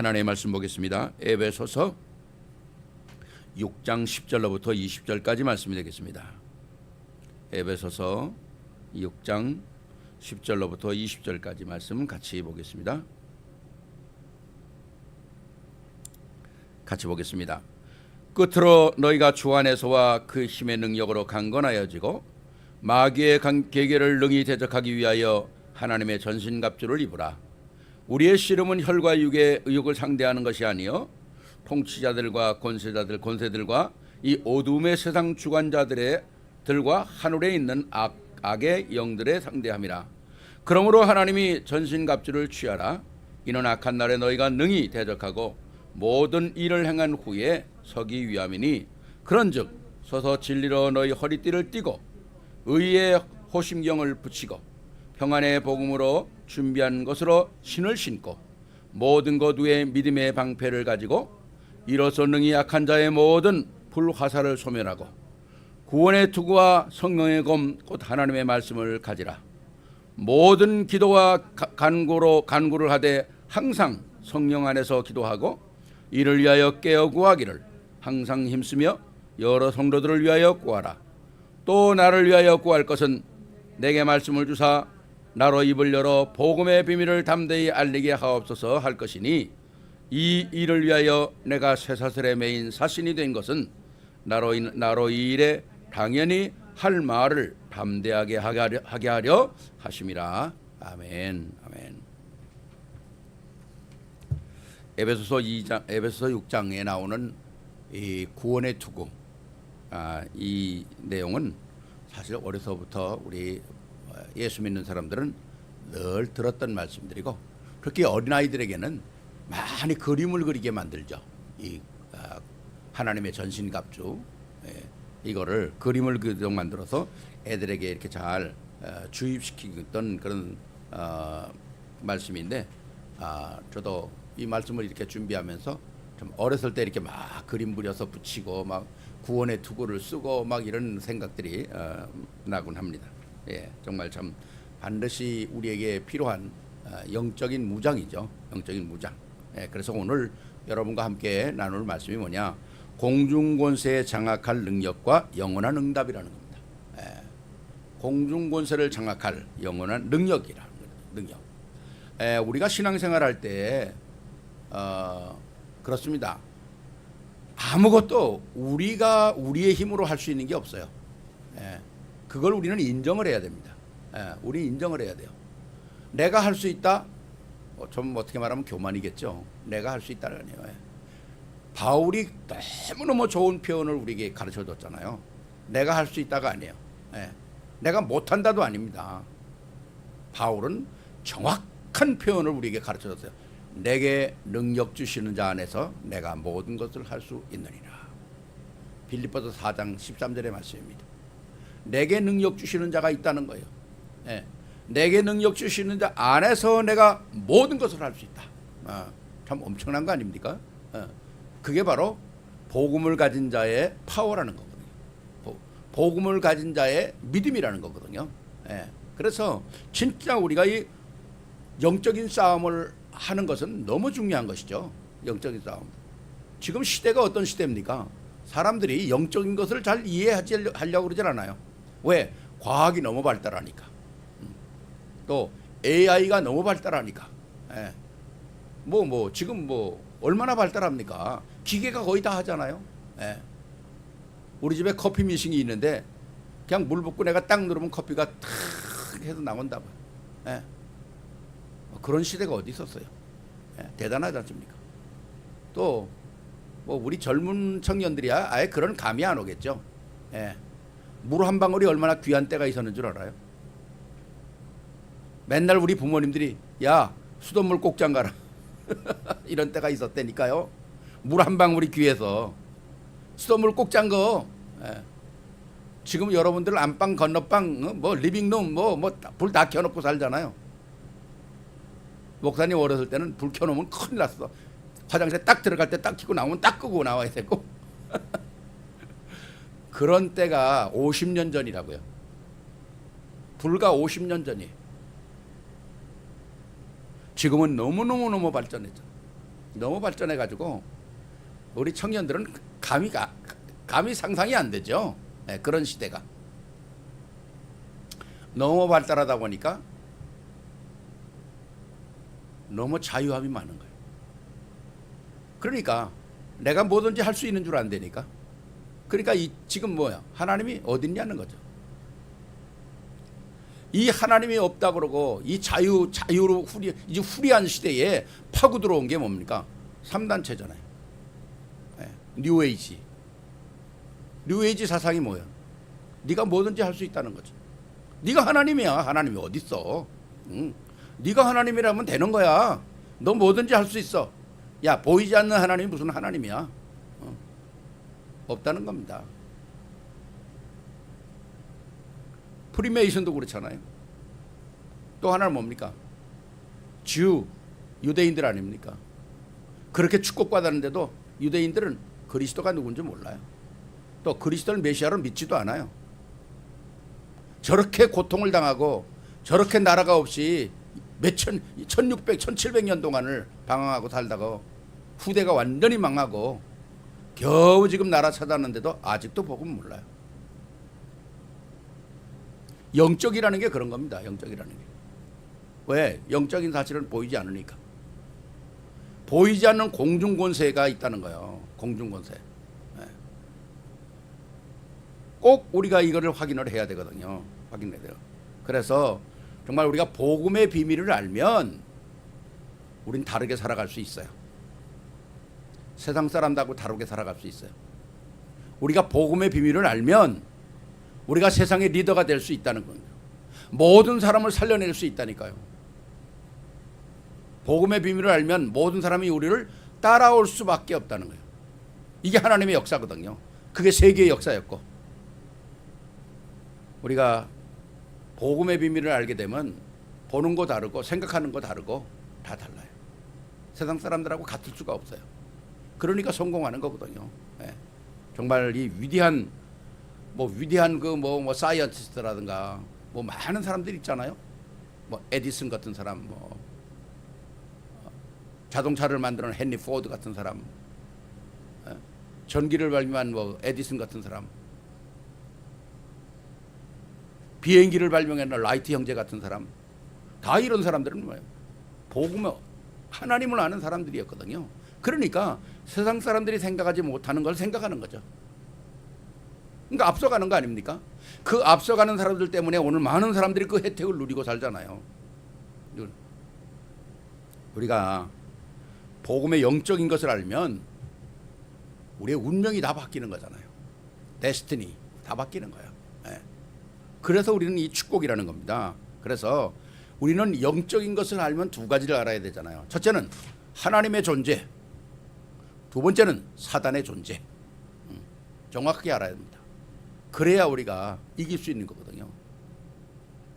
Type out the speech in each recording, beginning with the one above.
하나님의 말씀 보겠습니다. 에베소서 6장 10절로부터 20절까지 말씀이 되겠습니다. 에베소서 6장 10절로부터 20절까지 말씀 같이 보겠습니다. 같이 보겠습니다. 끝으로 너희가 주 안에서와 그 힘의 능력으로 강건하여지고 마귀의 계계를 능히 대적하기 위하여 하나님의 전신갑주를 입으라. 우리의 씨름은 혈과 육의 의욕을 상대하는 것이 아니요 통치자들과 권세들과 이 어둠의 세상 주관자들과 하늘에 있는 악의 영들의 상대함이라. 그러므로 하나님이 전신갑주를 취하라. 이는 악한 날에 너희가 능히 대적하고 모든 일을 행한 후에 서기 위함이니, 그런즉 서서 진리로 너희 허리띠를 띠고 의의 호심경을 붙이고 평안의 복음으로 준비한 것으로 신을 신고 모든 것 위에 믿음의 방패를 가지고 이로써 능히 약한 자의 모든 불화살을 소멸하고 구원의 투구와 성령의 검 곧 하나님의 말씀을 가지라. 모든 기도와 간구를 하되 항상 성령 안에서 기도하고 이를 위하여 깨어 구하기를 항상 힘쓰며 여러 성도들을 위하여 구하라. 또 나를 위하여 구할 것은 내게 말씀을 주사 나로 입을 열어 복음의 비밀을 담대히 알리게 하옵소서 할 것이니, 이 일을 위하여 내가 쇠사슬에 매인 사신이 된 것은 나로 이 일에 당연히 할 말을 담대하게 하게 하려 하심이라. 아멘. 아멘. 에베소서 6장에 나오는 이 구원의 투구, 이 내용은 사실 어려서부터 우리 예수 믿는 사람들은 늘 들었던 말씀들이고, 특히 어린아이들에게는 많이 그림을 그리게 만들죠. 이 하나님의 전신갑주, 이거를 그림을 만들어서 애들에게 이렇게 잘 주입시키던 그런 말씀인데, 저도 이 말씀을 이렇게 준비하면서 좀 어렸을 때 이렇게 막 그림 그려서 붙이고 막 구원의 투구를 쓰고 막 이런 생각들이 나곤 합니다. 정말 참 반드시 우리에게 필요한 영적인 무장이죠. 영적인 무장. 그래서 오늘 여러분과 함께 나눌 말씀이 뭐냐? 공중권세에 장악할 능력과 영원한 응답이라는 겁니다. 공중권세를 장악할 영원한 능력이라는 거예요. 능력. 우리가 신앙생활 할 때 그렇습니다. 아무것도 우리가 우리의 힘으로 할 수 있는 게 없어요. 그걸 우리는 인정을 해야 됩니다. 우리 인정을 해야 돼요. 내가 할 수 있다? 좀 어떻게 말하면 교만이겠죠. 내가 할 수 있다는 거예요. 바울이 너무너무 좋은 표현을 우리에게 가르쳐줬잖아요. 내가 할 수 있다가 아니에요. 내가 못한다도 아닙니다. 바울은 정확한 표현을 우리에게 가르쳐줬어요. 내게 능력 주시는 자 안에서 내가 모든 것을 할 수 있느니라. 빌립보서 4장 13절의 말씀입니다. 내게 능력 주시는 자가 있다는 거예요. 내게 능력 주시는 자 안에서 내가 모든 것을 할 수 있다. 참 엄청난 거 아닙니까? 그게 바로 복음을 가진 자의 파워라는 거거든요. 복음을 가진 자의 믿음이라는 거거든요. 그래서 진짜 우리가 이 영적인 싸움을 하는 것은 너무 중요한 것이죠. 영적인 싸움. 지금 시대가 어떤 시대입니까? 사람들이 영적인 것을 잘 이해하려고 그러질 않아요. 왜? 과학이 너무 발달하니까. 또 AI가 너무 발달하니까. 지금 얼마나 발달합니까? 기계가 거의 다 하잖아요. 우리 집에 커피 미싱이 있는데 그냥 물 붓고 내가 딱 누르면 커피가 탁 해서 나온다. 그런 시대가 어디 있었어요? 대단하지 않습니까? 또 우리 젊은 청년들이야 아예 그런 감이 안 오겠죠. 물 한 방울이 얼마나 귀한 때가 있었는 줄 알아요? 맨날 우리 부모님들이 야 수돗물 꼭 잠가라 이런 때가 있었다니까요. 물 한 방울이 귀해서 수돗물 꼭 잠궈. 지금 여러분들 안방 건너방 리빙룸 불 다 켜놓고 살잖아요. 목사님 어렸을 때는 불 켜놓으면 큰일 났어. 화장실에 딱 들어갈 때 딱 켜고 나오면 딱 끄고 나와야 되고 그런 때가 50년 전이라고요. 불과 50년 전이에요. 지금은 너무너무 발전했죠. 너무 발전해가지고 우리 청년들은 감히 상상이 안 되죠. 네, 그런 시대가 너무 발달하다 보니까 너무 자유함이 많은 거예요. 그러니까 내가 뭐든지 할 수 있는 줄 안되니까. 그러니까 지금 뭐야? 하나님이 어딨냐는 거죠. 이 하나님이 없다 그러고 이 자유로 이제 후리한 시대에 파고 들어온 게 뭡니까? 3단체잖아요. 네. 뉴에이지 사상이 뭐야? 네가 뭐든지 할 수 있다는 거죠. 네가 하나님이야. 하나님이 어딨어? 네가 하나님이라면 되는 거야. 너 뭐든지 할 수 있어. 야, 보이지 않는 하나님이 무슨 하나님이야? 없다는 겁니다. 프리메이슨도 그렇잖아요. 또 하나는 뭡니까? 유대인들 아닙니까? 그렇게 축복받았는데도 유대인들은 그리스도가 누군지 몰라요. 또 그리스도를 메시아로 믿지도 않아요. 저렇게 고통을 당하고 저렇게 나라가 없이 1600, 1700년 동안을 방황하고 살다가 후대가 완전히 망하고 겨우 지금 나라 찾았는데도 아직도 복음 몰라요. 영적이라는 게 그런 겁니다. 영적이라는 게. 왜? 영적인 사실은 보이지 않으니까. 보이지 않는 공중권세가 있다는 거예요. 공중권세. 네. 꼭 우리가 이거를 확인을 해야 되거든요. 확인해야 돼요. 그래서 정말 우리가 복음의 비밀을 알면 우린 다르게 살아갈 수 있어요. 세상 사람들하고 다르게 살아갈 수 있어요. 우리가 복음의 비밀을 알면 우리가 세상의 리더가 될 수 있다는 거예요. 모든 사람을 살려낼 수 있다니까요. 복음의 비밀을 알면 모든 사람이 우리를 따라올 수밖에 없다는 거예요. 이게 하나님의 역사거든요. 그게 세계의 역사였고, 우리가 복음의 비밀을 알게 되면 보는 거 다르고 생각하는 거 다르고 다 달라요. 세상 사람들하고 같을 수가 없어요. 그러니까 성공하는 거거든요. 네. 정말 이 위대한 그 사이언티스트라든가 많은 사람들 있잖아요. 에디슨 같은 사람, 자동차를 만드는 헨리 포드 같은 사람, 전기를 발명한 에디슨 같은 사람, 비행기를 발명한 라이트 형제 같은 사람, 다 이런 사람들은 뭐예요? 복음의 하나님을 아는 사람들이었거든요. 그러니까 세상 사람들이 생각하지 못하는 걸 생각하는 거죠. 그러니까 앞서가는 거 아닙니까? 그 앞서가는 사람들 때문에 오늘 많은 사람들이 그 혜택을 누리고 살잖아요. 우리가 복음의 영적인 것을 알면 우리의 운명이 다 바뀌는 거잖아요. 데스티니 다 바뀌는 거예요. 네. 그래서 우리는 이 축복이라는 겁니다. 그래서 우리는 영적인 것을 알면 두 가지를 알아야 되잖아요. 첫째는 하나님의 존재, 두 번째는 사단의 존재. 정확하게 알아야 됩니다. 그래야 우리가 이길 수 있는 거거든요.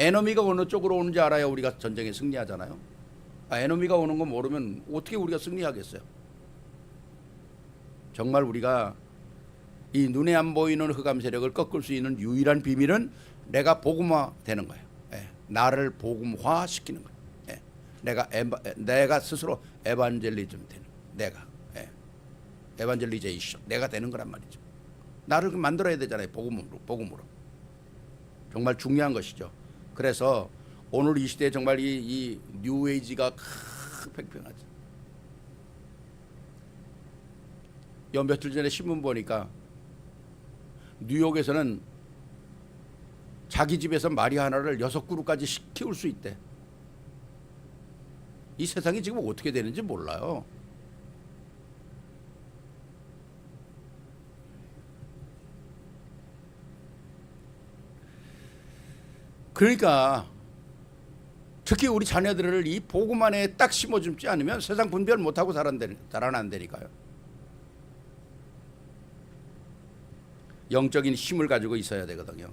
에너미가 어느 쪽으로 오는지 알아야 우리가 전쟁에 승리하잖아요. 에너미가 오는 거 모르면 어떻게 우리가 승리하겠어요? 정말 우리가 이 눈에 안 보이는 흑암 세력을 꺾을 수 있는 유일한 비밀은 내가 복음화 되는 거예요. 예. 나를 복음화 시키는 거예요. 예. 내가 스스로 에반젤리즘 되는, 내가 에반젤리제이션, 내가 되는 거란 말이죠. 나를 만들어야 되잖아요. 복음으로. 정말 중요한 것이죠. 그래서 오늘 이 시대에 정말 이 뉴에이지가 팽팽하죠. 며칠 전에 신문 보니까 뉴욕에서는 자기 집에서 마리아 하나를 6그루까지 키울 수 있대. 이 세상이 지금 어떻게 되는지 몰라요. 그러니까 특히 우리 자녀들을 이 복음 안에 딱 심어주지 않으면 세상 분별 못하고 자라난다니까요. 영적인 힘을 가지고 있어야 되거든요.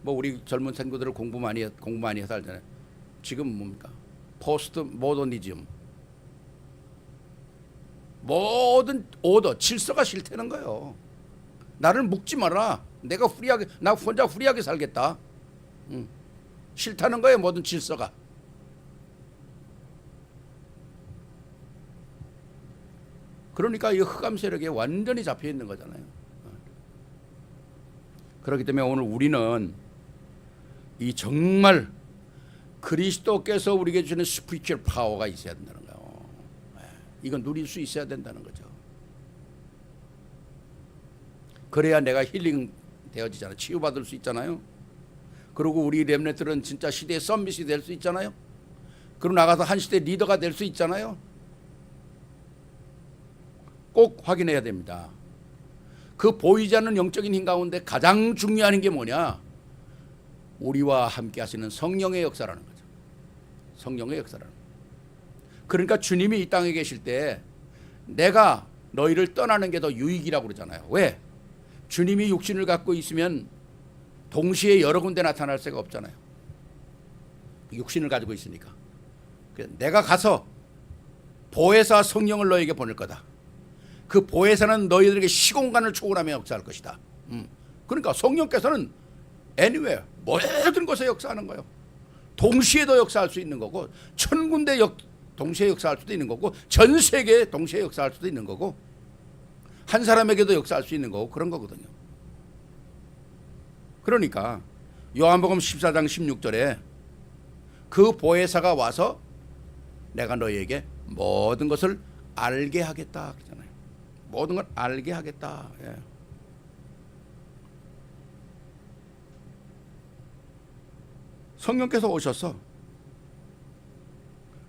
우리 젊은 친구들을 공부 많이 해서 알잖아요. 지금 뭡니까? 포스트 모더니즘, 모든 오더, 질서가 싫다는 거예요. 나를 묶지 마라. 나 혼자 후리하게 살겠다. 싫다는 거예요. 모든 질서가. 그러니까 이 흑암 세력에 완전히 잡혀 있는 거잖아요. 그렇기 때문에 오늘 우리는 이 정말 그리스도께서 우리에게 주는 스피리추얼 파워가 있어야 된다는 거예요. 이건 누릴 수 있어야 된다는 거죠. 그래야 내가 힐링 되어지잖아요. 치유받을 수 있잖아요. 그리고 우리 렘넌트들은 진짜 시대의 썸밋이 될 수 있잖아요. 그리고 나가서 한 시대 리더가 될 수 있잖아요. 꼭 확인해야 됩니다. 그 보이지 않는 영적인 힘 가운데 가장 중요한 게 뭐냐? 우리와 함께 하시는 성령의 역사라는 거죠. 성령의 역사라는 거죠. 그러니까 주님이 이 땅에 계실 때 내가 너희를 떠나는 게 더 유익이라고 그러잖아요. 왜? 주님이 육신을 갖고 있으면 동시에 여러 군데 나타날 수가 없잖아요. 육신을 가지고 있으니까. 내가 가서 보혜사 성령을 너에게 보낼 거다. 그 보혜사는 너희들에게 시공간을 초월하며 역사할 것이다. 그러니까 성령께서는 anywhere, 모든 곳에 역사하는 거예요. 동시에도 역사할 수 있는 거고, 천 군데 동시에 역사할 수도 있는 거고, 전 세계에 동시에 역사할 수도 있는 거고, 한 사람에게도 역사할 수 있는 거고, 그런 거거든요. 그러니까 요한복음 14장 16절에 그 보혜사가 와서 내가 너희에게 모든 것을 알게 하겠다 그러잖아요. 모든 걸 알게 하겠다. 예. 성령께서 오셔서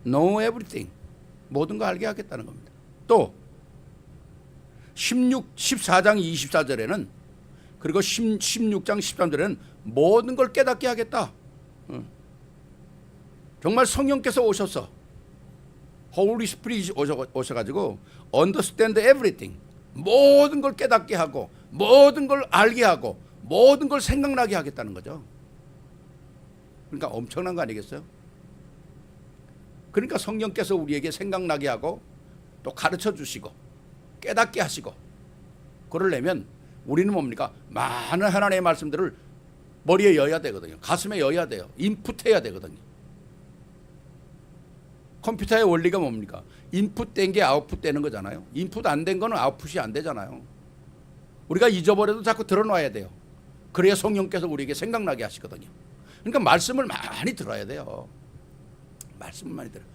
know everything, 모든 걸 알게 하겠다는 겁니다. 또 14장 24절에는 그리고 16장 13절에는 모든 걸 깨닫게 하겠다. 정말 성령께서 오셔서 Holy Spirit 오셔가지고 understand everything, 모든 걸 깨닫게 하고 모든 걸 알게 하고 모든 걸 생각나게 하겠다는 거죠. 그러니까 엄청난 거 아니겠어요? 그러니까 성령께서 우리에게 생각나게 하고 또 가르쳐 주시고 깨닫게 하시고 그러려면 우리는 뭡니까? 많은 하나님의 말씀들을 머리에 여야 되거든요. 가슴에 여야 돼요. 인풋해야 되거든요. 컴퓨터의 원리가 뭡니까? 인풋된 게 아웃풋되는 거잖아요. 인풋 안 된 거는 아웃풋이 안 되잖아요. 우리가 잊어버려도 자꾸 들어놔야 돼요. 그래야 성령께서 우리에게 생각나게 하시거든요. 그러니까 말씀을 많이 들어야 돼요. 말씀을 많이 들어요.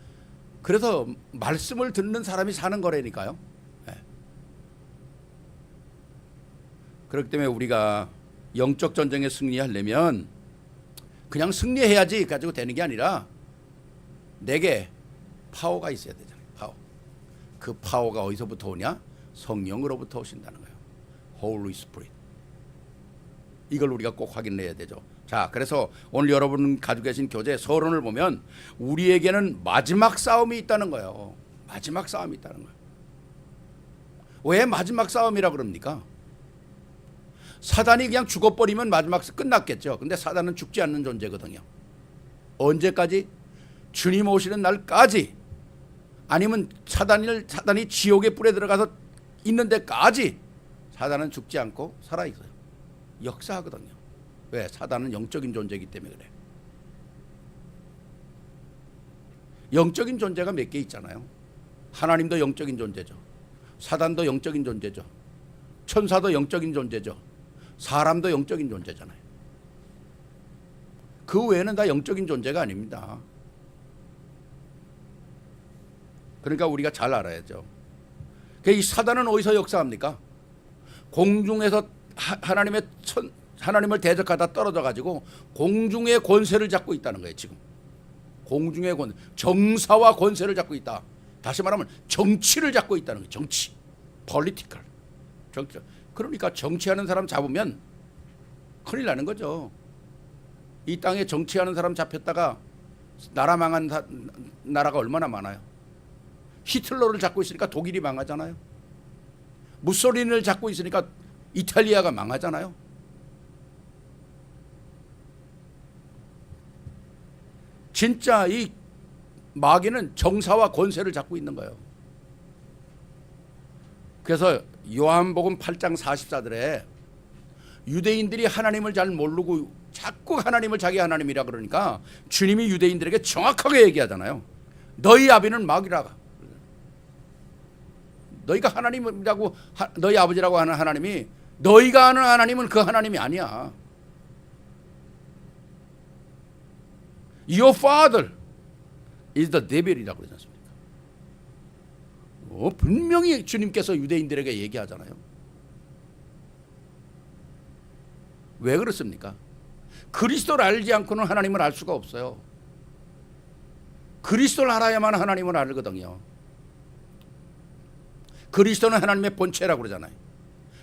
그래서 말씀을 듣는 사람이 사는 거라니까요. 네. 그렇기 때문에 우리가 영적 전쟁에 승리하려면 그냥 승리해야지 가지고 되는 게 아니라 내게 파워가 있어야 되잖아요. 파워. 그 파워가 어디서부터 오냐? 성령으로부터 오신다는 거예요. Holy Spirit. 이걸 우리가 꼭 확인해야 되죠. 자, 그래서 오늘 여러분 가지고 계신 교재 서론을 보면 우리에게는 마지막 싸움이 있다는 거예요. 마지막 싸움이 있다는 거예요. 왜 마지막 싸움이라 그럽니까? 사단이 그냥 죽어버리면 마지막 끝났겠죠. 근데 사단은 죽지 않는 존재거든요. 언제까지? 주님 오시는 날까지, 아니면 사단이 지옥의 뿔에 들어가서 있는 데까지 사단은 죽지 않고 살아있어요. 역사하거든요. 왜? 사단은 영적인 존재이기 때문에 그래. 영적인 존재가 몇 개 있잖아요. 하나님도 영적인 존재죠. 사단도 영적인 존재죠. 천사도 영적인 존재죠. 사람도 영적인 존재잖아요. 그 외에는 다 영적인 존재가 아닙니다. 그러니까 우리가 잘 알아야죠. 이 사단은 어디서 역사합니까? 공중에서 하나님을 대적하다 떨어져 가지고 공중의 권세를 잡고 있다는 거예요. 지금 공중의 권세, 정사와 권세를 잡고 있다. 다시 말하면 정치를 잡고 있다는 거예요. 정치, political, 정치. 그러니까 정치하는 사람 잡으면 큰일 나는 거죠. 이 땅에 정치하는 사람 잡혔다가 나라 망한 나라가 얼마나 많아요. 히틀러를 잡고 있으니까 독일이 망하잖아요. 무솔리니를 잡고 있으니까 이탈리아가 망하잖아요. 진짜 이 마귀는 정사와 권세를 잡고 있는 거예요. 그래서 요한복음 8장 44절에 유대인들이 하나님을 잘 모르고 자꾸 하나님을 자기 하나님이라 그러니까 주님이 유대인들에게 정확하게 얘기하잖아요. 너희 아비는 마귀라. 너희가 하나님이라고 너희 아버지라고 하는 하나님이 너희가 아는 하나님은 그 하나님이 아니야. Your father is the devil이라고 그러지 않습니까? 분명히 주님께서 유대인들에게 얘기하잖아요. 왜 그렇습니까? 그리스도를 알지 않고는 하나님을 알 수가 없어요. 그리스도를 알아야만 하나님을 알거든요. 그리스도는 하나님의 본체라고 그러잖아요.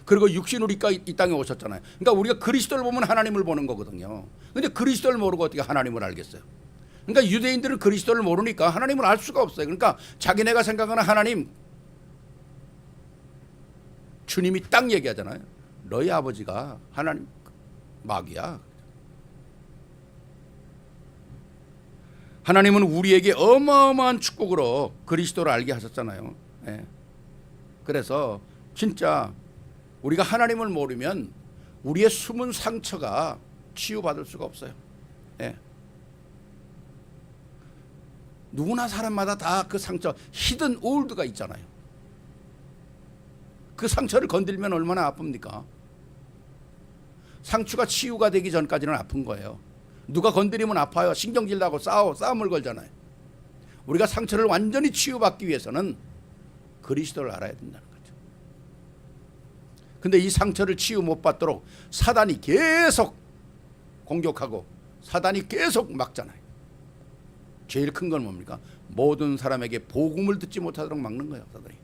그리고 육신으로 이 땅에 오셨잖아요. 그러니까 우리가 그리스도를 보면 하나님을 보는 거거든요. 그런데 그리스도를 모르고 어떻게 하나님을 알겠어요? 그러니까 유대인들은 그리스도를 모르니까 하나님을 알 수가 없어요. 그러니까 자기네가 생각하는 하나님, 주님이 딱 얘기하잖아요. 너희 아버지가 하나님 마귀야. 하나님은 우리에게 어마어마한 축복으로 그리스도를 알게 하셨잖아요. 예. 그래서 진짜 우리가 하나님을 모르면 우리의 숨은 상처가 치유받을 수가 없어요. 예. 누구나 사람마다 다 그 상처, 히든 올드가 있잖아요. 그 상처를 건들면 얼마나 아픕니까? 상처가 치유가 되기 전까지는 아픈 거예요. 누가 건드리면 아파요. 신경질 나고 싸움을 걸잖아요. 우리가 상처를 완전히 치유받기 위해서는 그리스도를 알아야 된다는 거죠. 근데 이 상처를 치유 못 받도록 사단이 계속 공격하고 사단이 계속 막잖아요. 제일 큰 건 뭡니까? 모든 사람에게 복음을 듣지 못하도록 막는 거예요, 사단이.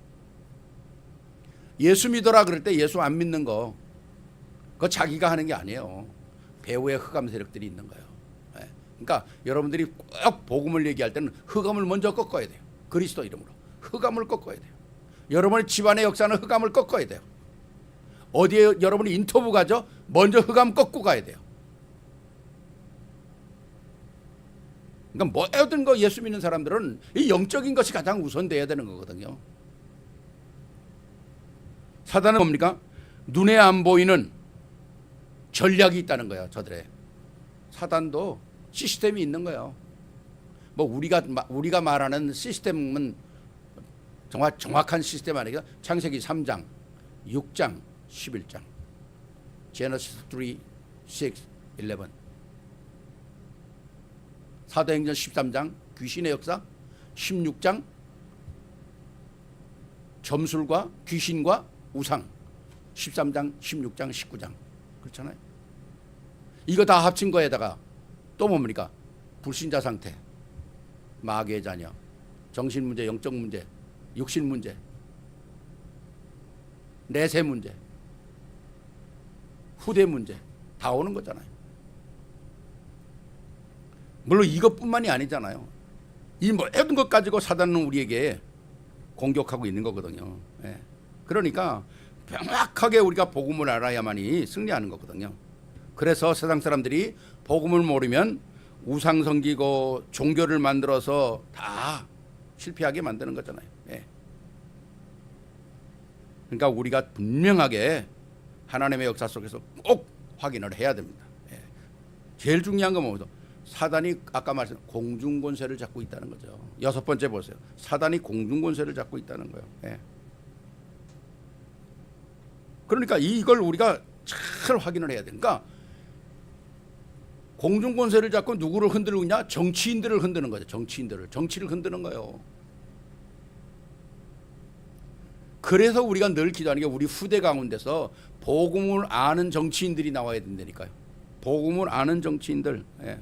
예수 믿어라 그럴 때 예수 안 믿는 거, 그거 자기가 하는 게 아니에요. 배후에 흑암 세력들이 있는 거예요. 네. 그러니까 여러분들이 꼭 복음을 얘기할 때는 흑암을 먼저 꺾어야 돼요. 그리스도 이름으로 흑암을 꺾어야 돼요. 여러분의 집안의 역사는 흑암을 꺾어야 돼요. 어디에 여러분이 인터뷰 가죠? 먼저 흑암 꺾고 가야 돼요. 그러니까 뭐든 거 예수 믿는 사람들은 이 영적인 것이 가장 우선돼야 되는 거거든요. 사단은 뭡니까? 눈에 안 보이는 전략이 있다는 거예요. 저들의 사단도 시스템이 있는 거예요. 뭐 우리가 말하는 시스템은 정확한 시스템 아니라 창세기 3장, 6장, 11장, 제너시스 3, 6, 11, 사도행전 13장 귀신의 역사, 16장 점술과 귀신과 우상, 13장, 16장, 19장 그렇잖아요. 이거 다 합친 거에다가 또 뭡니까? 불신자 상태, 마귀의 자녀, 정신 문제, 영적 문제, 육신 문제, 내세 문제, 후대 문제 다 오는 거잖아요. 물론 이것뿐만이 아니잖아요. 이 모든 것 가지고 사단은 우리에게 공격하고 있는 거거든요. 예. 그러니까 명확하게 우리가 복음을 알아야만이 승리하는 거거든요. 그래서 세상 사람들이 복음을 모르면 우상 섬기고 종교를 만들어서 다 실패하게 만드는 거잖아요. 예. 그러니까 우리가 분명하게 하나님의 역사 속에서 꼭 확인을 해야 됩니다. 예. 제일 중요한 건 뭐죠? 사단이 아까 말씀 공중권세를 잡고 있다는 거죠. 6번째 보세요. 사단이 공중권세를 잡고 있다는 거예요. 예. 그러니까 이걸 우리가 잘 확인을 해야 돼요. 그러니까 공중권세를 잡고 누구를 흔들고 있냐? 정치인들을 흔드는 거죠. 정치를 흔드는 거예요. 그래서 우리가 늘 기도하는 게 우리 후대 가운데서 복음을 아는 정치인들이 나와야 된다니까요. 복음을 아는 정치인들. 예.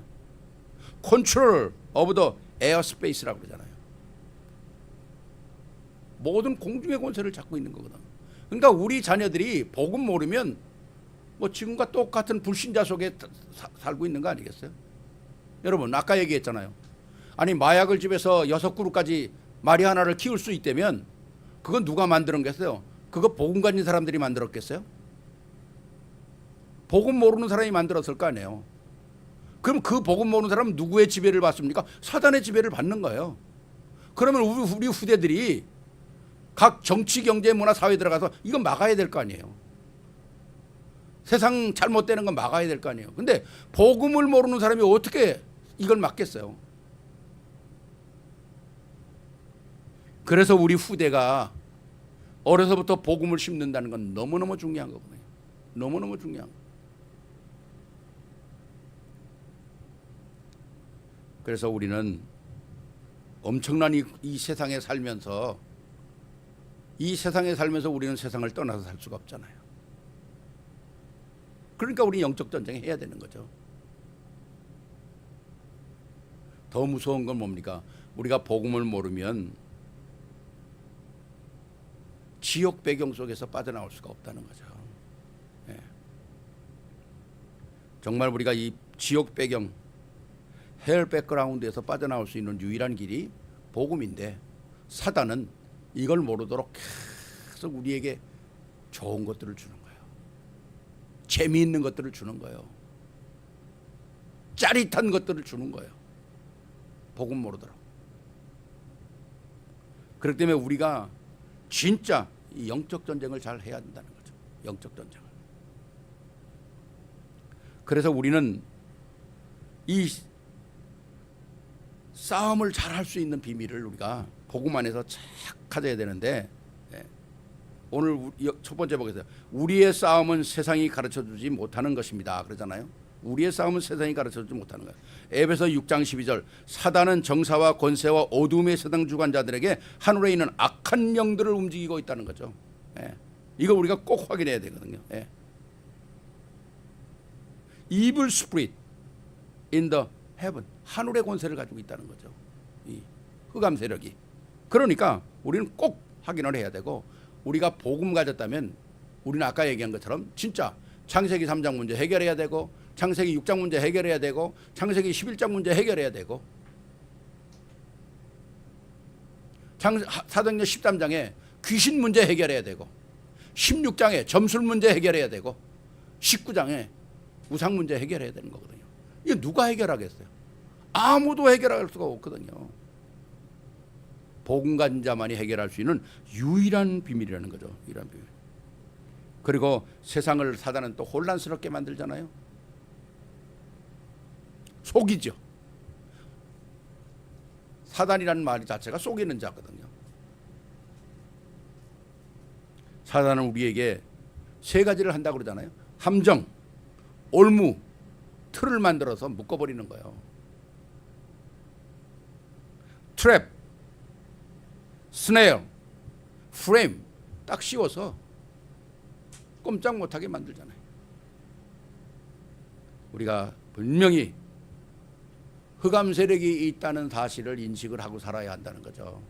컨트롤 오브 더 에어스페이스라고 그러잖아요. 모든 공중의 권세를 잡고 있는 거거든. 그러니까 우리 자녀들이 복음 모르면 뭐 지금과 똑같은 불신자 속에 살고 있는 거 아니겠어요? 여러분 아까 얘기했잖아요. 아니 마약을 집에서 6그루까지 마리 하나를 키울 수 있다면 그건 누가 만들었겠어요? 그거 복음 가진 사람들이 만들었겠어요? 복음 모르는 사람이 만들었을 거 아니에요. 그럼 그 복음 모르는 사람은 누구의 지배를 받습니까? 사단의 지배를 받는 거예요. 그러면 우리 후대들이 각 정치, 경제, 문화, 사회에 들어가서 이건 막아야 될 거 아니에요. 세상 잘못되는 건 막아야 될 거 아니에요. 근데 복음을 모르는 사람이 어떻게 이걸 막겠어요? 그래서 우리 후대가 어려서부터 복음을 심는다는 건 너무너무 중요한 거거든요. 너무너무 중요한 거. 그래서 우리는 엄청난 이 세상에 살면서 우리는 세상을 떠나서 살 수가 없잖아요. 그러니까 우리 영적 전쟁 해야 되는 거죠. 더 무서운 건 뭡니까? 우리가 복음을 모르면 지옥 배경 속에서 빠져나올 수가 없다는 거죠. 예. 정말 우리가 이 지옥 배경, 헬 백그라운드에서 빠져나올 수 있는 유일한 길이 복음인데, 사단은 이걸 모르도록 계속 우리에게 좋은 것들을 주는 거예요. 재미있는 것들을 주는 거예요. 짜릿한 것들을 주는 거예요. 복음 모르도록. 그렇기 때문에 우리가 진짜 이 영적 전쟁을 잘 해야 된다는 거죠. 영적 전쟁을. 그래서 우리는 이 싸움을 잘 할 수 있는 비밀을 우리가 복음 안에서 착 가져야 되는데, 오늘 첫 번째 보겠습니다. 우리의 싸움은 세상이 가르쳐주지 못하는 것입니다. 그러잖아요. 우리의 싸움은 세상이 가르쳐주지 못하는 거예요. 에베소 6장 12절, 사단은 정사와 권세와 어둠의 세상 주관자들에게 하늘에 있는 악한 영들을 움직이고 있다는 거죠. 이거 우리가 꼭 확인해야 되거든요. Evil spirit in the heaven, 하늘의 권세를 가지고 있다는 거죠. 이 흑암 세력이. 그러니까 우리는 꼭 확인을 해야 되고, 우리가 복음 가졌다면 우리는 아까 얘기한 것처럼 진짜 창세기 3장 문제 해결해야 되고, 창세기 6장 문제 해결해야 되고, 창세기 11장 문제 해결해야 되고, 사도행전 13장에 귀신 문제 해결해야 되고, 16장에 점술 문제 해결해야 되고, 19장에 우상 문제 해결해야 되는 거거든요. 이거 누가 해결하겠어요? 아무도 해결할 수가 없거든요. 복음 가진 자만이 해결할 수 있는 유일한 비밀이라는 거죠. 유일한 비밀. 그리고 세상을 사단은 또 혼란스럽게 만들잖아요. 속이죠. 사단이라는 말 자체가 속이는 자거든요. 사단은 우리에게 세 가지를 한다고 그러잖아요. 함정, 올무, 틀을 만들어서 묶어버리는 거예요. 트랩, 스네어, 프레임 딱 씌워서 꼼짝 못하게 만들잖아요. 우리가 분명히 흑암 세력이 있다는 사실을 인식을 하고 살아야 한다는 거죠.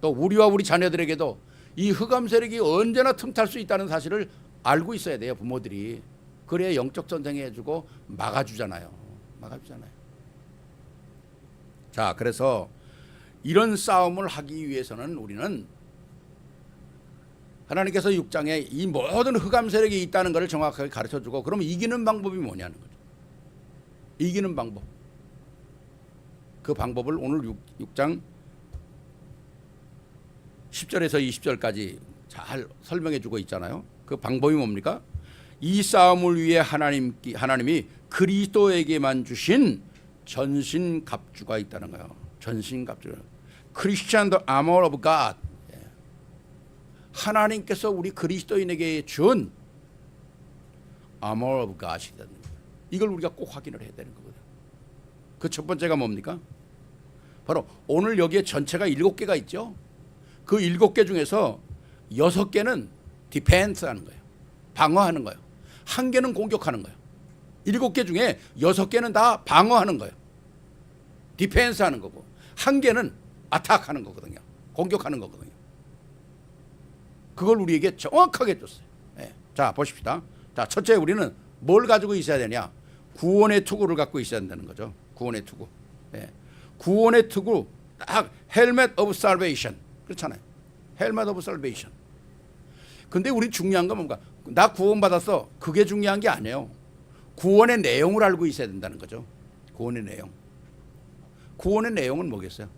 또 우리와 우리 자녀들에게도 이 흑암 세력이 언제나 틈탈 수 있다는 사실을 알고 있어야 돼요. 부모들이. 그래야 영적 전쟁 해주고 막아주잖아요. 자, 그래서 이런 싸움을 하기 위해서는 우리는 하나님께서 6장에 이 모든 흑암 세력이 있다는 것을 정확하게 가르쳐주고, 그럼 이기는 방법이 뭐냐는 거죠. 이기는 방법. 그 방법을 오늘 6장 10절에서 20절까지 잘 설명해 주고 있잖아요. 그 방법이 뭡니까? 이 싸움을 위해 하나님이 그리스도에게만 주신 전신갑주가 있다는 거예요. 전신갑주. Christian the armor of God. 하나님께서 우리 그리스도인에게 준 armor of God이다. 이걸 우리가 꼭 확인을 해야 되는 거거든요. 그 첫 번째가 뭡니까? 바로 오늘 여기에 전체가 7개가 있죠. 그 7개 중에서 6개는 디펜스 하는 거예요. 방어하는 거예요. 1개는 공격하는 거예요. 7개 중에 6개는 다 방어하는 거예요. 디펜스 하는 거고, 1개는 아타크하는 거거든요. 공격하는 거거든요. 그걸 우리에게 정확하게 줬어요. 자, 보십시다. 자, 첫째, 우리는 뭘 가지고 있어야 되냐? 구원의 투구를 갖고 있어야 된다는 거죠. 구원의 투구. 구원의 투구, 딱 헬멧 오브 살베이션. 그렇잖아요. 헬멧 오브 살베이션. 근데 우리 중요한 건 뭔가, 나 구원받았어. 그게 중요한 게 아니에요. 구원의 내용을 알고 있어야 된다는 거죠. 구원의 내용. 구원의 내용은 뭐겠어요?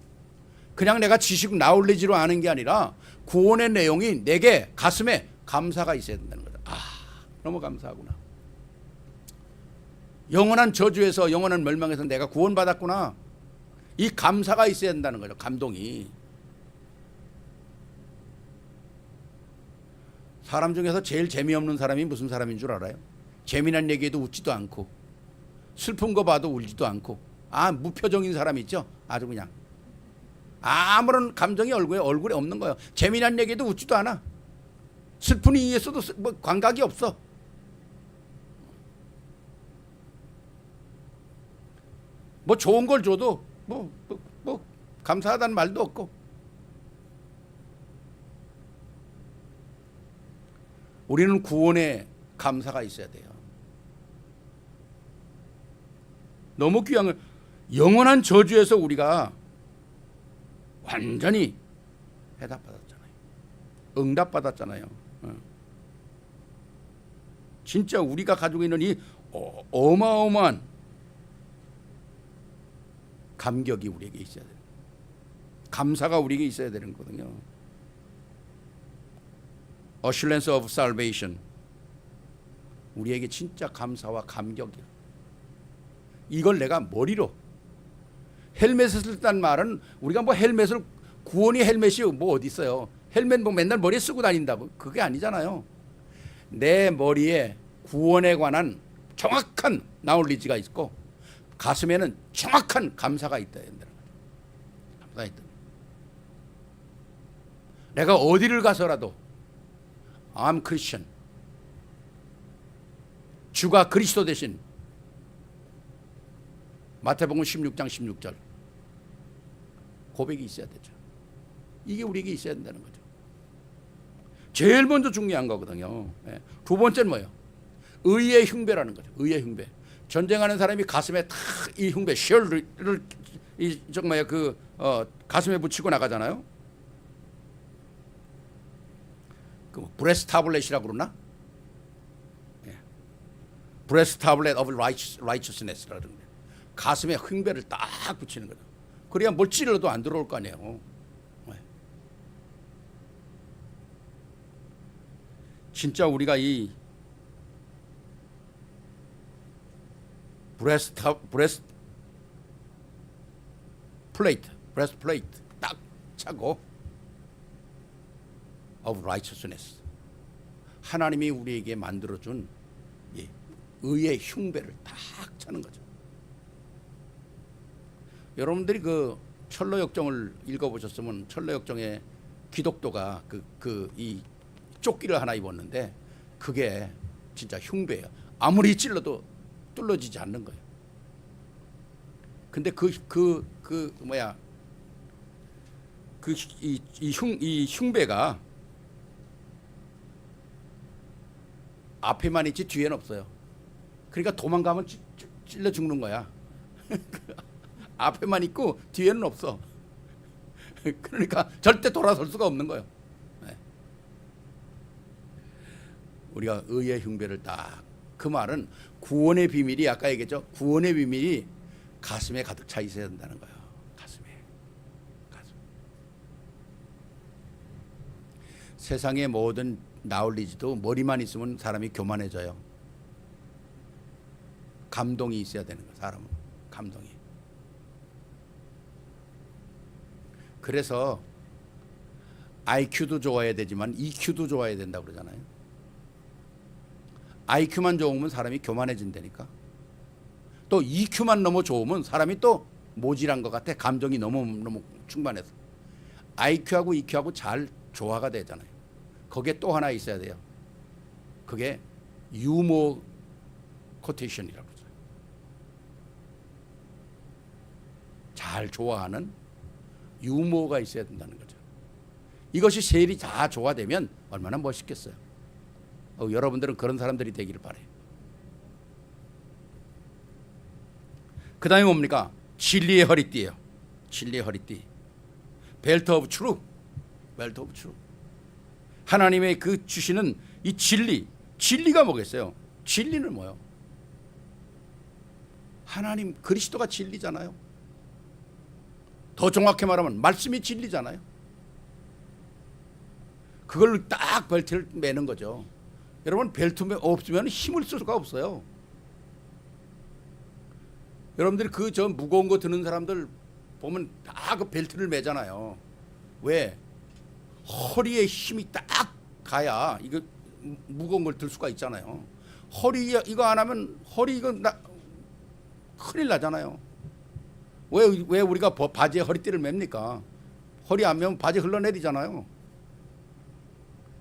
그냥 내가 지식 나올리지로 아는 게 아니라 구원의 내용이 내게 가슴에 감사가 있어야 된다는 거죠. 아, 너무 감사하구나. 영원한 저주에서, 영원한 멸망에서 내가 구원받았구나. 이 감사가 있어야 된다는 거죠. 감동이. 사람 중에서 제일 재미없는 사람이 무슨 사람인 줄 알아요? 재미난 얘기에도 웃지도 않고 슬픈 거 봐도 울지도 않고 무표정인 사람 있죠? 아주 그냥 아무런 감정이 얼굴에 없는 거예요. 재미난 얘기에도 웃지도 않아. 슬픈 이유에서도 뭐 감각이 없어. 뭐 좋은 걸 줘도 뭐 감사하다는 말도 없고. 우리는 구원에 감사가 있어야 돼요. 너무 귀한 걸, 영원한 저주에서 우리가 완전히 해답받았잖아요. 응답받았잖아요. 진짜 우리가 가지고 있는 이 어마어마한 감격이 우리에게 있어야 돼요. 감사가 우리에게 있어야 되는 거거든요. Assurance of salvation. 우리에게 진짜 감사와 감격이야. 이걸 내가 머리로 헬멧을 썼다는 말은 우리가 뭐 헬멧을 구원이 헬멧이 뭐 어디 있어요? 헬멧 뭐 맨날 머리에 쓰고 다닌다 그게 아니잖아요. 내 머리에 구원에 관한 정확한 나올리지가 있고 가슴에는 정확한 감사가 있다. 감사가 있다. 내가 어디를 가서라도 I'm Christian. 주가 그리스도 대신 마태복음 16장 16절 고백이 있어야 되죠. 이게 우리에게 있어야 된다는 거죠. 제일 먼저 중요한 거거든요. 두 번째는 뭐예요? 의의 흉배라는 거죠. 의의 흉배. 전쟁하는 사람이 가슴에 탁 이 흉배 쉘을 정말 가슴에 붙이고 나가잖아요. 그 브레스트 타블렛이라고 그러나? 브레스트 타블렛 오브 라이처스네스라는 거예요. 가슴에 흉배를 딱 붙이는 거죠. 그래야 뭘 찔러도 안 들어올 거 아니에요. 진짜 우리가 이 브레스트 플레이트 딱 차고 of righteousness. 하나님이 우리에게 만들어준 의의 흉배를 딱 차는 거죠. 여러분들이 그 철로역정을 읽어보셨으면 철로역정에 기독도가 이 조끼를 하나 입었는데 그게 진짜 흉배예요. 아무리 찔러도 뚫어지지 않는 거예요. 근데 이 흉배가 앞에만 있지 뒤에는 없어요. 그러니까 도망가면 찔러 죽는 거야. 앞에만 있고 뒤에는 없어. 그러니까 절대 돌아설 수가 없는 거예요. 우리가 의의 흉배를 딱, 그 말은 구원의 비밀이 아까 얘기했죠. 구원의 비밀이 가슴에 가득 차 있어야 된다는 거예요. 가슴. 세상의 모든 나올리지도 머리만 있으면 사람이 교만해져요. 감동이 있어야 되는 거예요. 사람은 감동이. 그래서 IQ도 좋아야 되지만 EQ도 좋아야 된다고 그러잖아요. IQ만 좋으면 사람이 교만해진다니까. 또 EQ만 너무 좋으면 사람이 또 모질한 것 같아. 감정이 너무 충만해서. IQ하고 EQ하고 잘 조화가 되잖아요. 거기에 또 하나 있어야 돼요. 그게 유머 코테이션이라고 그러죠. 잘 좋아하는 유머가 있어야 된다는 거죠. 이것이 셋이 다 조화되면 얼마나 멋있겠어요. 여러분들은 그런 사람들이 되기를 바래요. 그 다음에 뭡니까? 진리의 허리띠예요. 진리의 허리띠. 벨트 오브 트루. 벨트 오브 트루. 하나님의 그 주시는 이 진리가 뭐겠어요? 진리는 뭐예요? 하나님 그리스도가 진리잖아요. 더 정확히 말하면 말씀이 진리잖아요. 그걸 딱 벨트를 매는 거죠. 여러분 벨트 없으면 힘을 쓸 수가 없어요. 여러분들이 저 무거운 거 드는 사람들 보면 다 그 벨트를 매잖아요. 왜? 허리에 힘이 딱 가야 이거 무거운 걸 들 수가 있잖아요. 허리 이거 안 하면 허리 이거 큰일 나잖아요. 왜 우리가 바지에 허리띠를 맵니까? 허리 안 매면 바지 흘러내리잖아요.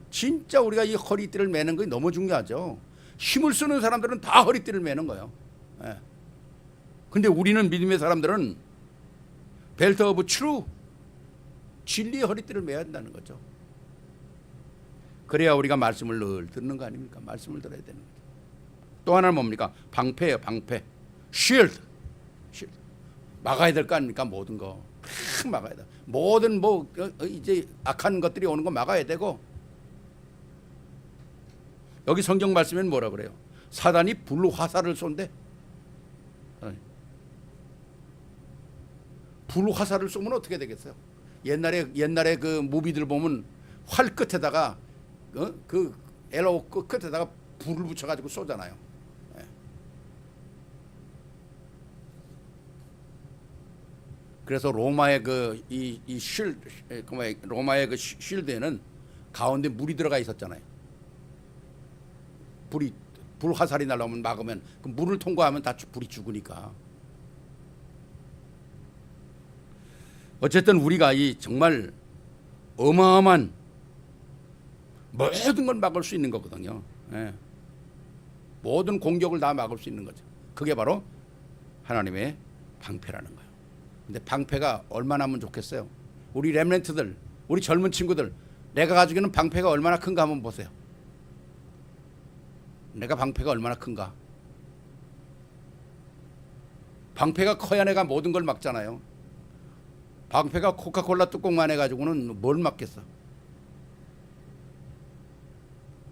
진짜 우리가 이 허리띠를 매는 게 너무 중요하죠. 힘을 쓰는 사람들은 다 허리띠를 매는 거예요. 예. 근데 우리는 믿음의 사람들은 벨트 오브 트루, 진리의 허리띠를 매야 한다는 거죠. 그래야 우리가 말씀을 늘 듣는 거 아닙니까? 말씀을 들어야 되는 거죠. 또 하나는 뭡니까? 방패예요. 방패. 쉴드. 막아야 될 거 아닙니까? 모든 거 막아야 돼. 모든 이제 악한 것들이 오는 거 막아야 되고, 여기 성경 말씀에는 뭐라 그래요? 사단이 불화살을 쏜대. 불화살을 쏘면 어떻게 되겠어요? 옛날에 그 무비들 보면 활 끝에다가 그 에로 끝에다가 불을 붙여가지고 쏘잖아요. 예. 그래서 로마의 로마의 그 쉴드에는 가운데 물이 들어가 있었잖아요. 불화살이 날라오면 막으면 그 물을 통과하면 다 불이 죽으니까. 어쨌든 우리가 이 정말 어마어마한 모든 걸 막을 수 있는 거거든요. 예. 모든 공격을 다 막을 수 있는 거죠. 그게 바로 하나님의 방패라는 거예요. 근데 방패가 얼마나 하면 좋겠어요? 우리 렘넌트들, 우리 젊은 친구들, 내가 가지고 있는 방패가 얼마나 큰가 한번 보세요. 내가 방패가 얼마나 큰가? 방패가 커야 내가 모든 걸 막잖아요. 방패가 코카콜라 뚜껑만 해가지고는 뭘 막겠어?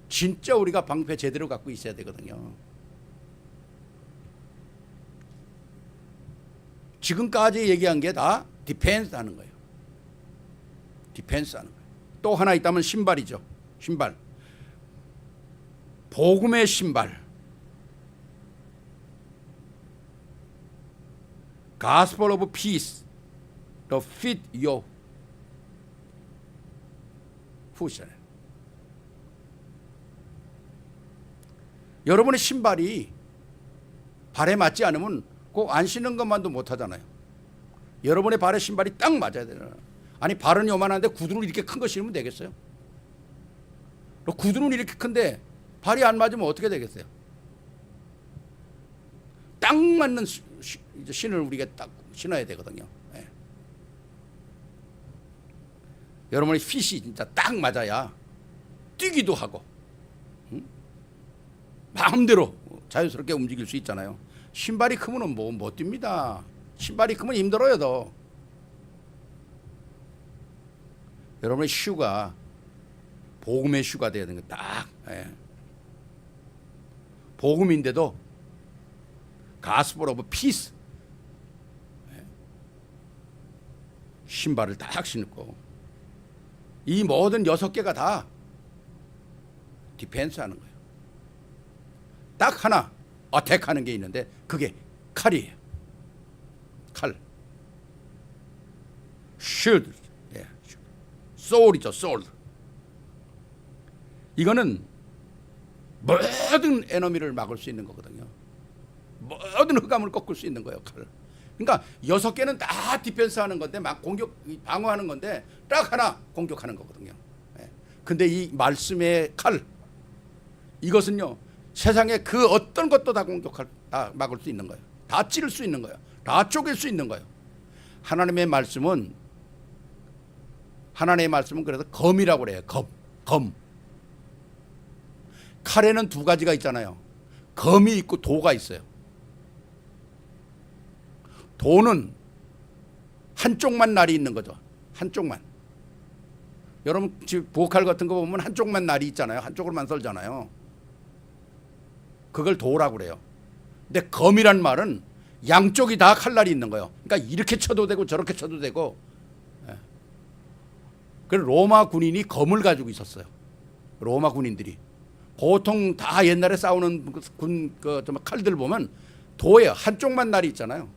진짜 우리가 방패 제대로 갖고 있어야 되거든요. 지금까지 얘기한 게 다 디펜스 하는 거예요. 디펜스 하는 거예요. 또 하나 있다면 신발이죠. 신발. 복음의 신발. Gospel of Peace. The fit your foot. 여러분의 신발이 발에 맞지 않으면 꼭 안 신는 것만도 못하잖아요. 여러분의 발에 신발이 딱 맞아야 되잖아요. 아니 발은 요만한데 구두를 이렇게 큰 거 신으면 되겠어요? 구두는 이렇게 큰데 발이 안 맞으면 어떻게 되겠어요? 딱 맞는 신을 우리가 딱 신어야 되거든요. 예. 여러분의 핏이 진짜 딱 맞아야 뛰기도 하고 마음대로 자유스럽게 움직일 수 있잖아요. 신발이 크면 못 뜁니다. 신발이 크면 힘들어요 더. 여러분의 슈가 복음의 슈가 되어야 되는 거 딱. 예. 복음인데도 가스펠 오브 피스. 예. 신발을 딱 신고 이 모든 6개가 다 디펜스 하는 거예요. 딱 하나 어택하는 게 있는데 그게 칼이에요. 칼. 쉴드. 예. 소울이죠. 소울. 이거는 모든 에너미를 막을 수 있는 거거든요. 모든 흑암을 꺾을 수 있는 거예요. 칼. 그러니까 6개는 다 디펜스 하는 건데 막 방어하는 건데 딱 하나 공격하는 거거든요. 예. 근데 이 말씀의 칼, 이것은요 세상에 그 어떤 것도 다 다 막을 수 있는 거예요. 다 찌를 수 있는 거예요. 다 쪼갤 수 있는 거예요. 하나님의 말씀은 그래서 검이라고 그래요. 검. 칼에는 2가지가 있잖아요. 검이 있고 도가 있어요. 도는 한쪽만 날이 있는 거죠. 한쪽만. 여러분 지금 부엌칼 같은 거 보면 한쪽만 날이 있잖아요. 한쪽으로만 썰잖아요. 그걸 도라고 그래요. 근데 검이란 말은 양쪽이 다 칼날이 있는 거예요. 그러니까 이렇게 쳐도 되고 저렇게 쳐도 되고. 그래서 로마 군인이 검을 가지고 있었어요. 로마 군인들이. 보통 다 옛날에 싸우는 칼들 보면 도에 한쪽만 날이 있잖아요.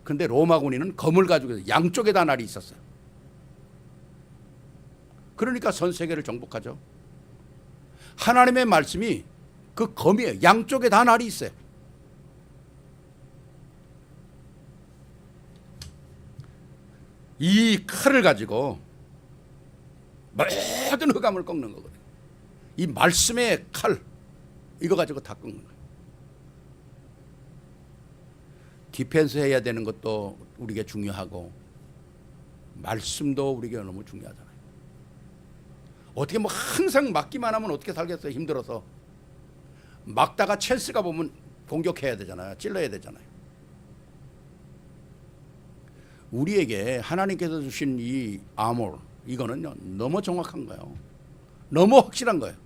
근데 로마 군인은 검을 가지고 있어요. 양쪽에 다 날이 있었어요. 그러니까 전 세계를 정복하죠. 하나님의 말씀이 그 검이에요. 양쪽에 다 날이 있어요. 이 칼을 가지고 모든 흑암을 꺾는 거거든요. 이 말씀의 칼, 이거 가지고 다 꺾는 거예요. 디펜스 해야 되는 것도 우리에게 중요하고 말씀도 우리에게 너무 중요하잖아요. 어떻게 뭐 항상 막기만 하면 어떻게 살겠어요? 힘들어서. 막다가 찬스가 보면 공격해야 되잖아요. 찔러야 되잖아요. 우리에게 하나님께서 주신 이 아몰, 이거는요 너무 정확한 거예요. 너무 확실한 거예요.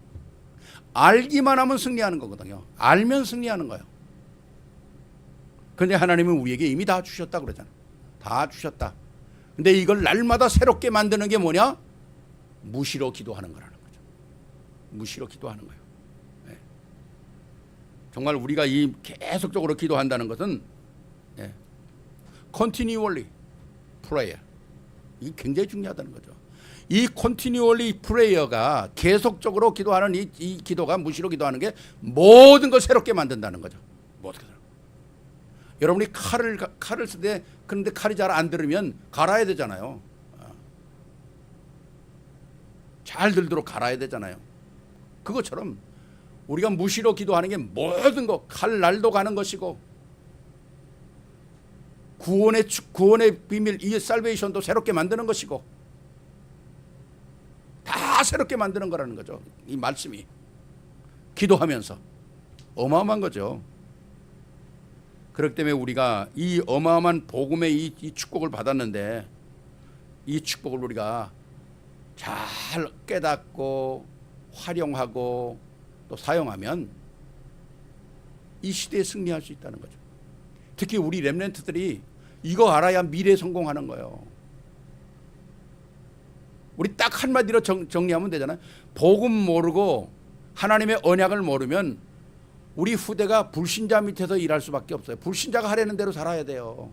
알기만 하면 승리하는 거거든요. 알면 승리하는 거예요. 그런데 하나님은 우리에게 이미 다 주셨다 그러잖아요. 다 주셨다. 근데 이걸 날마다 새롭게 만드는 게 뭐냐? 무시로 기도하는 거라는 거죠. 무시로 기도하는 거예요. 네. 정말 우리가 이 계속적으로 기도한다는 것은 네. continually prayer, 이게 굉장히 중요하다는 거죠. 이 continually prayer가 계속적으로 기도하는 이 기도가, 무시로 기도하는 게 모든 걸 새롭게 만든다는 거죠. 모든 걸. 여러분이 칼을 쓸 때, 그런데 칼이 잘 안 들으면 갈아야 되잖아요. 잘 들도록 갈아야 되잖아요. 그것처럼 우리가 무시로 기도하는 게 모든 것, 칼날도 가는 것이고 구원의 비밀, 이 살베이션도 새롭게 만드는 것이고 다 새롭게 만드는 거라는 거죠. 이 말씀이 기도하면서 어마어마한 거죠. 그렇기 때문에 우리가 이 어마어마한 복음의 이 축복을 받았는데 이 축복을 우리가 잘 깨닫고 활용하고 또 사용하면 이 시대에 승리할 수 있다는 거죠. 특히 우리 렘넌트들이 이거 알아야 미래에 성공하는 거예요. 우리 딱 한마디로 정리하면 되잖아요. 복음 모르고 하나님의 언약을 모르면 우리 후대가 불신자 밑에서 일할 수밖에 없어요. 불신자가 하려는 대로 살아야 돼요.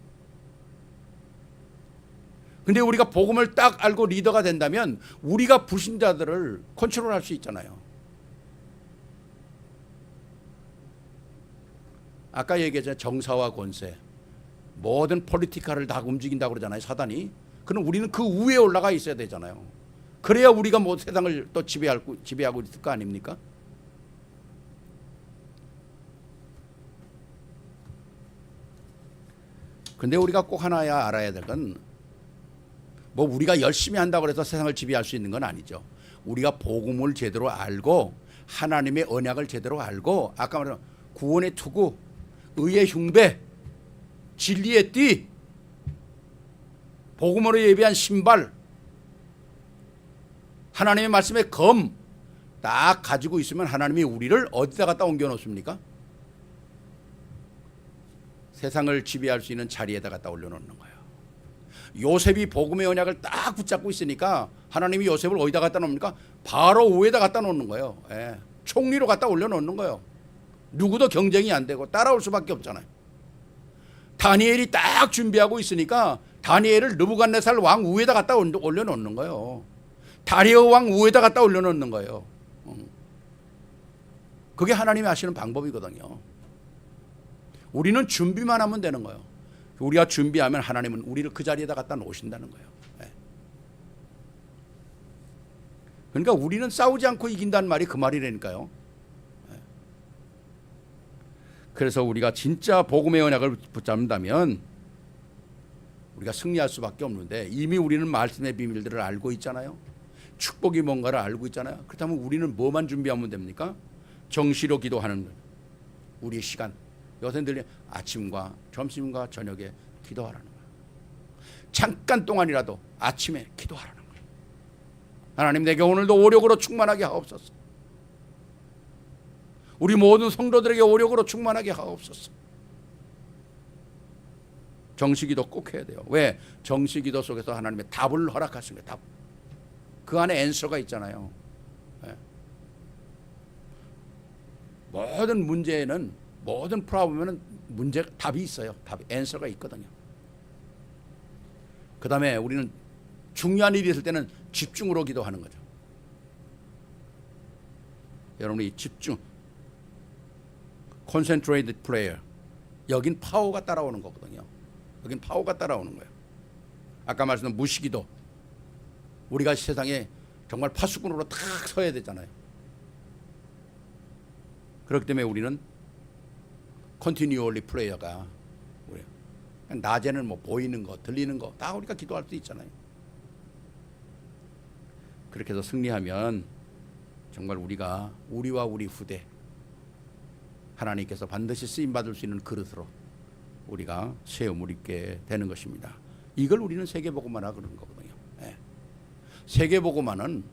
근데 우리가 복음을 딱 알고 리더가 된다면 우리가 불신자들을 컨트롤할 수 있잖아요. 아까 얘기했잖아요. 정사와 권세, 모든 폴리티카를 다 움직인다고 그러잖아요. 사단이. 그럼 우리는 그 위에 올라가 있어야 되잖아요. 그래야 우리가 뭐 세상을 또 지배하고 있을 거 아닙니까? 근데 우리가 꼭 하나야 알아야 될 건, 뭐 우리가 열심히 한다고 해서 세상을 지배할 수 있는 건 아니죠. 우리가 복음을 제대로 알고 하나님의 언약을 제대로 알고, 아까 말한 구원의 투구, 의의 흉배, 진리의 띠, 복음으로 예비한 신발, 하나님의 말씀의 검 딱 가지고 있으면 하나님이 우리를 어디다 갖다 옮겨 놓습니까? 세상을 지배할 수 있는 자리에다 갖다 올려놓는 거예요. 요셉이 복음의 언약을 딱 붙잡고 있으니까 하나님이 요셉을 어디다 갖다 놓습니까? 바로 위에다 갖다 놓는 거예요. 예. 총리로 갖다 올려놓는 거예요. 누구도 경쟁이 안 되고 따라올 수밖에 없잖아요. 다니엘이 딱 준비하고 있으니까 다니엘을 느부갓네살 왕 위에다 갖다 올려놓는 거예요. 다리오 왕 위에다 갖다 올려놓는 거예요. 그게 하나님이 하시는 방법이거든요. 우리는 준비만 하면 되는 거예요. 우리가 준비하면 하나님은 우리를 그 자리에다 갖다 놓으신다는 거예요. 네. 그러니까 우리는 싸우지 않고 이긴다는 말이 그 말이라니까요. 네. 그래서 우리가 진짜 복음의 언약을 붙잡는다면 우리가 승리할 수밖에 없는데, 이미 우리는 말씀의 비밀들을 알고 있잖아요. 축복이 뭔가를 알고 있잖아요. 그렇다면 우리는 뭐만 준비하면 됩니까? 정시로 기도하는 우리의 시간. 요새 들리 아침과 점심과 저녁에 기도하라는 거예요. 잠깐 동안이라도 아침에 기도하라는 거예요. 하나님, 내게 오늘도 오력으로 충만하게 하옵소서. 우리 모든 성도들에게 오력으로 충만하게 하옵소서. 정시기도 꼭 해야 돼요. 왜? 정시기도 속에서 하나님의 답을 허락하십니다. 답. 그 안에 앤서가 있잖아요. 네. 모든 문제에는, 모든 프로블럼에는 답이 있어요. 답이, 앤서가 있거든요. 그 다음에 우리는 중요한 일이 있을 때는 집중으로 기도하는 거죠. 여러분이 집중, concentrated prayer. 여긴 파워가 따라오는 거거든요. 여긴 파워가 따라오는 거예요. 아까 말씀드린 무시기도, 우리가 세상에 정말 파수꾼으로 탁 서야 되잖아요. 그렇기 때문에 우리는 continually prayer가, 낮에는 뭐 보이는 거, 들리는 거 다 우리가 기도할 수 있잖아요. 그렇게 해서 승리하면 정말 우리와 우리 후대, 하나님께서 반드시 쓰임받을 수 있는 그릇으로 우리가 세움을 입게 되는 것입니다. 이걸 우리는 세계복음화라 그러는 거거든요. 네. 세계복음화는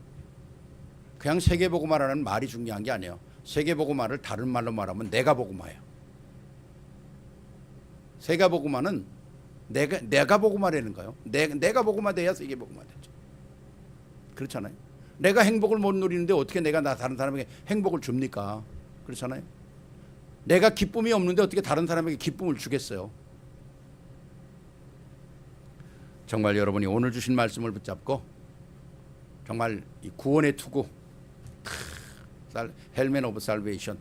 그냥 세계복음화라는 말이 중요한 게 아니에요. 세계복음화를 다른 말로 말하면 내가복음화예요. 세계복음화는 내가 복음화라는 거예요. 내가 복음화 돼야 세계복음화 되죠. 그렇잖아요. 내가 행복을 못 누리는데 어떻게 내가 다른 사람에게 행복을 줍니까? 그렇잖아요. 내가 기쁨이 없는데 어떻게 다른 사람에게 기쁨을 주겠어요? 정말 여러분이 오늘 주신 말씀을 붙잡고 정말 이 구원의 투구, 헬멧 오브 살베이션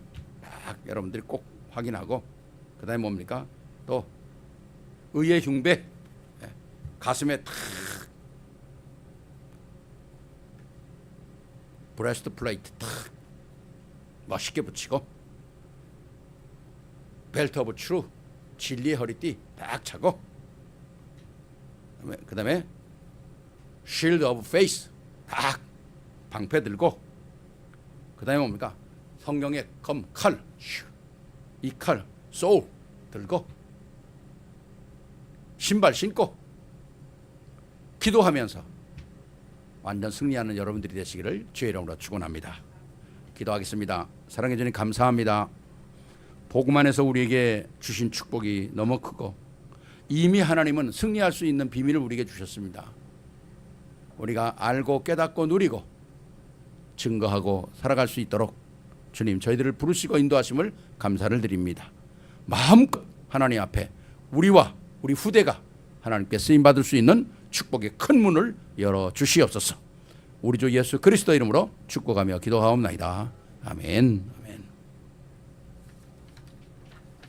여러분들이 꼭 확인하고, 그 다음에 뭡니까? 또 의의 흉배, 가슴에 탁 브레스트 플레이트 탁 멋있게 붙이고, 벨트 오브 트루, 진리의 허리띠 딱 차고, 그 다음에 쉴드 오브 페이스 딱 방패 들고, 그 다음에 뭡니까? 성령의 검, 칼, 이 칼, 소울 들고, 신발 신고 기도하면서 완전 승리하는 여러분들이 되시기를 주의 이름으로 축원합니다. 기도하겠습니다. 사랑해 주님 감사합니다. 복음 안에서 우리에게 주신 축복이 너무 크고, 이미 하나님은 승리할 수 있는 비밀을 우리에게 주셨습니다. 우리가 알고 깨닫고 누리고 증거하고 살아갈 수 있도록 주님 저희들을 부르시고 인도하심을 감사를 드립니다. 마음껏 하나님 앞에 우리와 우리 후대가 하나님께 쓰임받을 수 있는 축복의 큰 문을 열어주시옵소서. 우리 주 예수 그리스도 이름으로 축복하며 기도하옵나이다. 아멘.